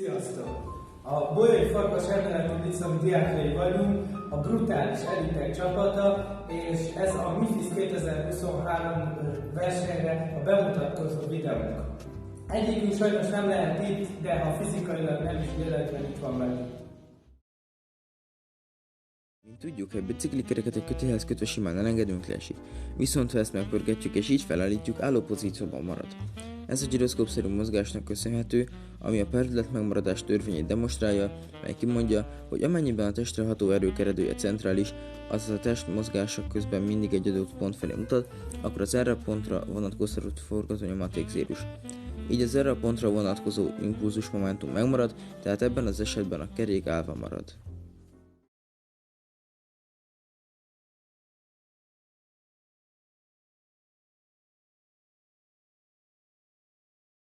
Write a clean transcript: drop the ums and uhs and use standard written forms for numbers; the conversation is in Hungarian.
Sziasztok! A Bolyai Farkas Emeleti Liceum diákjai vagyunk, a brutális elitek csapata, és ez a MIFIS 2023 versenyre a bemutatkozó videónk. Egyikünk sajnos nem lehet itt, de ha fizikailag nem is véletlen itt van velünk. Mint tudjuk, egy biciklikereket egy kötélhez kötve simán elengedünk, leesik. Viszont ha ezt megpörgetjük és így felállítjuk, álló pozícióban marad. Ez a gyroszkópszerű mozgásnak köszönhető, ami a perdület megmaradás törvényét demonstrálja, mely kimondja, hogy amennyiben a testre ható erők eredője centrális, azaz a test mozgása közben mindig egy adott pont felé mutat, akkor az erre a pontra vonatkozó forgatónyomaték zérus. Így az erre a pontra vonatkozó impulzus momentum megmarad, tehát ebben az esetben a kerék állva marad.